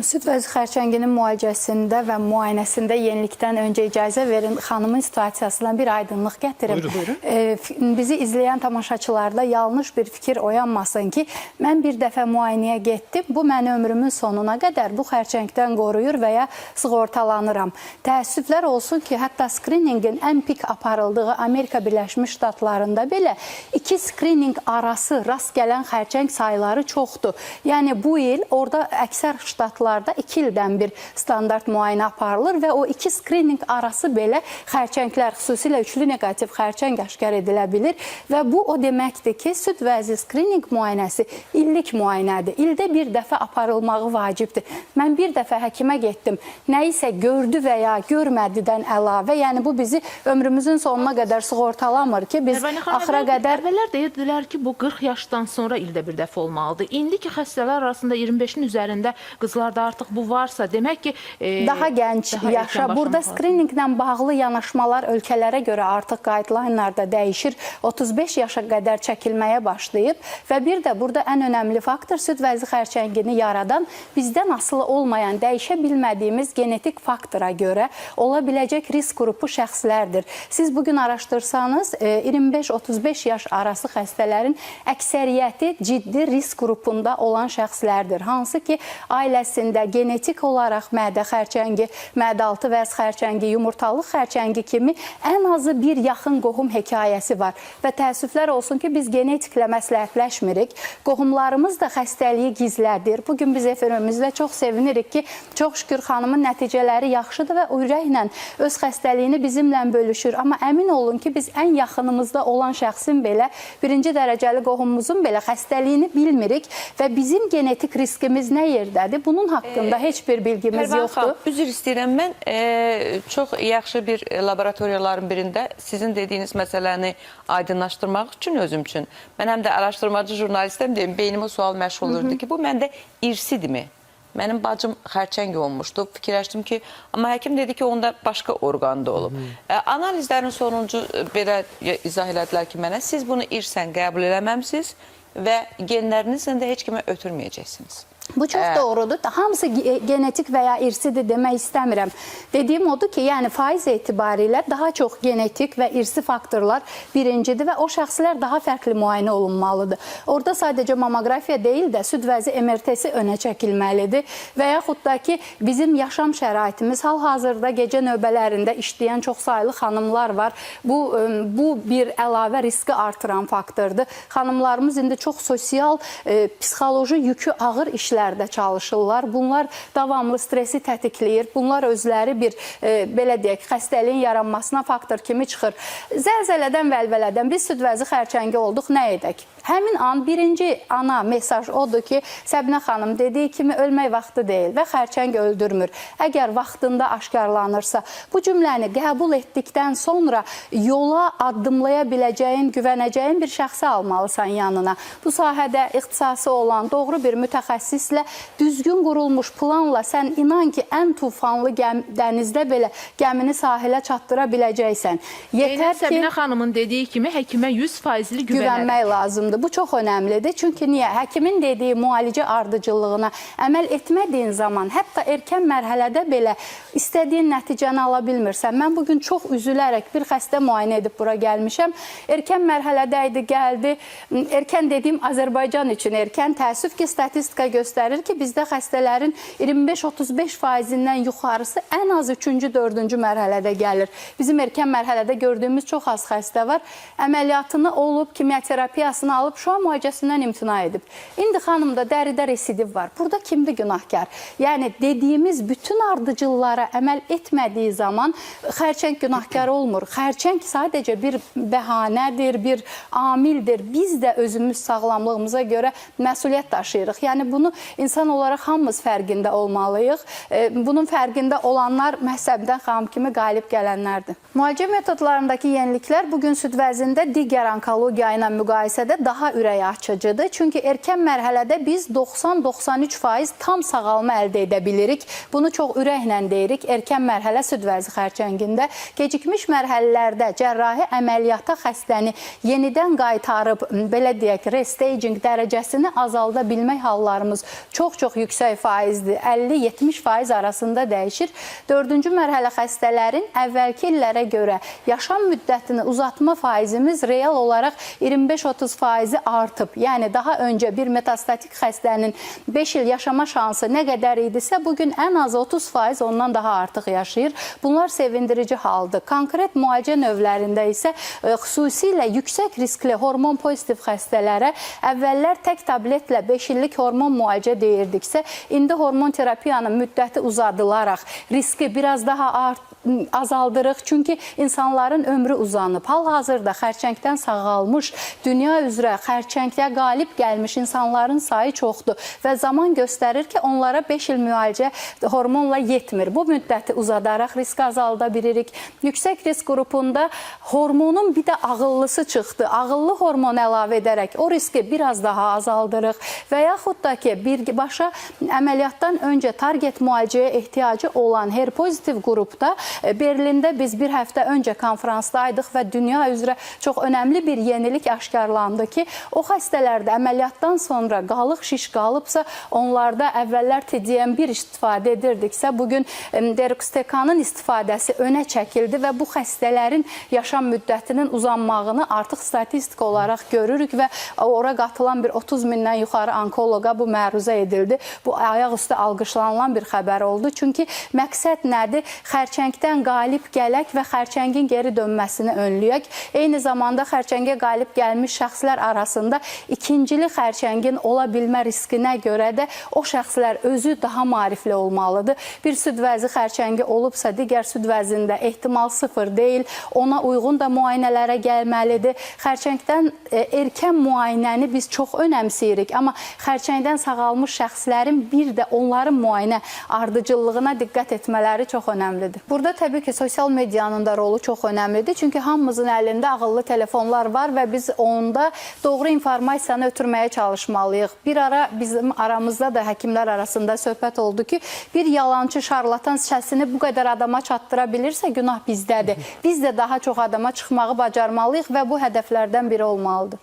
Süd vəzi xərçənginin müalicəsində və müayinəsində yenilikdən öncə icazə verin xanımın situasiyasından bir aydınlıq gətirim. Bizi izləyən tamaşaçılarda yanlış bir fikir oyanmasın ki, mən bir dəfə müayinəyə getdim, bu məni ömrümün sonuna qədər bu xərçəngdən qoruyur və ya sığortalanıram. Təəssüflər olsun ki, hətta skrininqin ən pik aparıldığı Amerika Birləşmiş Ştatlarında belə 2 skrininq arası rast gələn xərçəng sayıları çoxdur. Yəni bu il orada əksər ştatlarda 2 ildən bir standart müayinə aparılır və o 2 skrininq arası belə xərçənglər, xüsusilə üçlü negativ xərçəng aşkar edilə bilir və bu o deməkdir ki, süd vəzi skrininq müayinəsi illik müayinədir. İldə bir dəfə aparılmağı vacibdir. Mən bir dəfə həkimə getdim, nəyisə gördü və ya görmədidən əlavə, yəni bu bizi ömrümüzün sonuna qədər sığortalamır ki, biz axıra qədər... Əvvəllər deyirdilər ki, bu 40 yaşdan sonra ildə bir dəfə olmalıdır. İndiki xəstələr arasında 25-in üzərində qızlarda artıq bu varsa, demək ki... Daha gənc yaşa. Burada skrininqlə bağlı yanaşmalar ölkələrə görə artıq guideline-larda dəyişir. 35 yaşa qədər çəkilməyə başlayıb və bir də burada ən önəmli faktor süd vəzi xərçəngini yaradan bizdən asılı olmayan, dəyişə bilmədiyimiz genetik faktora görə ola biləcək risk qrupu şəxslərdir. Siz bugün araşdırsanız 25-35 yaş arası xəstələrin əksəriyyəti ciddi risk qrupunda olan şəxslərdir. Hansı ki, ailəsində genetik olaraq mədə xərçəngi, mədə-altı vəz xərçəngi, yumurtalıq xərçəngi kimi ən azı bir yaxın qohum hekayəsi var. Və təəssüflər olsun ki, biz genetiklə məsləhətləşmirik. Qohumlarımız da xəstəliyi gizlədir. Bugün biz efemimizdə çox sevinirik ki, çox şükür xanımın nəticələri yaxşıdır və ürəklə öz xəstəliyini bizimlə bölüşür. Amma əmin olun ki, biz ən yaxınımızda olan şəxsin belə, birinci dərəcəli qohumumuzun belə xəstəliyini bilmirik və bizim genetik riskimiz nə yerdədir? Bunun haqqında heç bir bilgimiz yoxdur. Üzr istəyirəm, mən çox yaxşı bir laboratoriyaların birində sizin dediyiniz məsələni aydınlaşdırmaq üçün özüm üçün, mən həm də araşdırmacı jurnalistəm deyim, beynimə sual məşğul olurdu ki, bu məndə irsidirmi? Mənim bacım xərçəng olmuşdu. Fikirləşdim ki, amma həkim dedi ki, onda başqa orqanda olub. Analizlərin sonuncu belə izah elədilər ki, mənə siz bunu irsən qəbul eləməmsiniz və genlərinizlə də heç kimə ötürməyəcəksiniz. Bu çox doğrudur. Hamısı genetik və ya irsidir demək istəmirəm. Dediyim odur ki, yəni faiz etibarilə daha çox genetik və irsi faktorlar birincidir və o şəxslər daha fərqli müayinə olunmalıdır. Orada sadəcə mamografiya deyil də süd vəzi MRT-si önə çəkilməlidir və yaxud da ki, bizim yaşam şəraitimiz hal-hazırda gecə növbələrində işləyən çox saylı xanımlar var. Bu bir əlavə riski artıran faktordur. Xanımlarımız indi çox sosial, psixoloji yükü ağır işlərdə çalışırlar. Bunlar davamlı stresi tətikləyir. Bunlar özləri bir, belə deyək, xəstəliyin yaranmasına faktor kimi çıxır. Zəlzələdən, vəlvələdən biz süd vəzi xərçəngi olduq, nə edək? Həmin an birinci ana mesaj odur ki, Səbinə xanım dediyi kimi ölmək vaxtı deyil və xərçəng öldürmür. Əgər vaxtında aşkarlanırsa, bu cümləni qəbul etdikdən sonra yola addımlaya biləcəyin, güvənəcəyin bir şəxsi almalısan yanına. Bu sahədə ixtisası olan doğru bir mütəxəssislə düzgün qurulmuş planla sən inan ki, ən tufanlı dənizdə belə gəmini sahilə çatdıra biləcəksən. Yetər ki, Səbinə xanımın dediyi kimi həkimə 100% güvənmək lazımdır. Bu çox önəmlidir. Çünki niyə? Həkimin dediyi müalicə ardıcıllığına əməl etmədiyin zaman, hətta erkən mərhələdə belə istədiyin nəticəni ala bilmirsən. Mən bugün çox üzülərək bir xəstə müayinə edib bura gəlmişəm. Erkən mərhələdə idi, gəldi. Erkən dediyim Azərbaycan üçün erkən. Təəssüf ki, statistika göstərir ki, bizdə xəstələrin 25-35%-dən yuxarısı ən az 3-cü, 4-cü mərhələdə gəlir. Bizim erkən mərhələdə gördüyümüz çox az xəstə var. Əməliyyatını olub, kimyoterapiyasını alıb, şu an müalicəsindən imtina edib. İndi xanımda dəridə residiv var. Burada kimdir günahkar? Yəni, dediyimiz bütün ardıcıllara əməl etmədiyi zaman xərçəng günahkar olmur. Xərçəng sadəcə bir bəhanədir, bir amildir. Biz də özümüz sağlamlığımıza görə məsuliyyət daşıyırıq. Yəni, bunu insan olaraq hamımız fərqində olmalıyıq. Bunun fərqində olanlar məhzəbdən xanım kimi qalib gələnlərdir. Müalicə metodlarındakı yeniliklər bugün süd vəzində digər onkologiya ilə müqayisədə daha ürək açıcıdır. Çünki erkən mərhələdə biz 90-93% tam sağalma əldə edə bilirik. Bunu çox ürəklə deyirik. Erkən mərhələ süd vəzi xərçəngində. Gecikmiş mərhələlərdə cərrahi əməliyyata xəstəni yenidən qaytarıb, belə deyək, restaging dərəcəsini azalda bilmək hallarımız çox yüksək faizdir. 50-70% arasında dəyişir. 4-cü mərhələ xəstələrin əvvəlki illərə görə yaşam müddətini uzatma faizimiz real olaraq 25-30% artıb. Yəni daha öncə bir metastatik xəstənin 5 il yaşama şansı nə qədər idisə, bugün ən az 30% ondan daha artıq yaşayır. Bunlar sevindirici haldır. Konkret müalicə növlərində isə xüsusilə yüksək riskli hormon pozitiv xəstələrə əvvəllər tək tabletlə 5 illik hormon müalicə deyirdiksə, indi hormon terapiyanın müddəti uzadılaraq riski biraz daha azaldırıq. Çünki insanların ömrü uzanıb. Hal-hazırda xərçəngdən sağalmış, dünya üzrə xərçəngdə qalib gəlmiş insanların sayı çoxdur və zaman göstərir ki, onlara 5 il müalicə hormonla yetmir. Bu müddəti uzadaraq riski azalda bilirik. Yüksək risk qrupunda hormonun bir də ağıllısı çıxdı. Ağıllı hormon əlavə edərək o riski biraz daha azaldırıq və yaxud da ki, birbaşa əməliyyatdan öncə target müalicəyə ehtiyacı olan HR-pozitiv qrupda Berlində biz bir həftə öncə konferansdaydıq və dünya üzrə çox önəmli bir yenilik aşkarlandı ki, o xəstələrdə əməliyyatdan sonra qalıq şiş qalıbsa, onlarda əvvəllər TDM1 istifadə edirdiksə, bugün deruxtekanın istifadəsi önə çəkildi və bu xəstələrin yaşam müddətinin uzanmağını artıq statistik olaraq görürük və ora qatılan bir 30 mindən yuxarı onkoloqa bu məruzə edildi. Bu ayaq üstə alqışlanılan bir xəbər oldu. Çünki məqsəd nədir? Xərçəngdən qalib gələk və xərçəngin geri dönməsini önləyək. Eyni zamanda xərçəngə qalib gəlmiş şəxslər arasında ikincili xərçəngin ola bilmə riskinə görə də o şəxslər özü daha maarifli olmalıdır. Bir süd vəzi xərçəngi olubsa, digər süd vəzində ehtimal sıfır deyil. Ona uyğun da müayinələrə gəlməlidir. Xərçəngdən erkən müayinəni biz çox önəmsiyirik. Amma xərçəngdən sağalmış şəxslərin bir də onların müayinə ardıcıllığına diqqət etmələri çox önəmlidir. Burada təbii ki, sosial medianın da rolu çox önəmlidir. Çünki hamımızın əlində ağıllı telefonlar var və biz onda doğru informasiyanı ötürməyə çalışmalıyıq. Bir ara bizim aramızda da həkimlər arasında söhbət oldu ki, bir yalançı, şarlatan səsini bu qədər adama çatdıra bilirsə, günah bizdədir. Biz də daha çox adama çıxmağı bacarmalıyıq və bu hədəflərdən biri olmalıdır.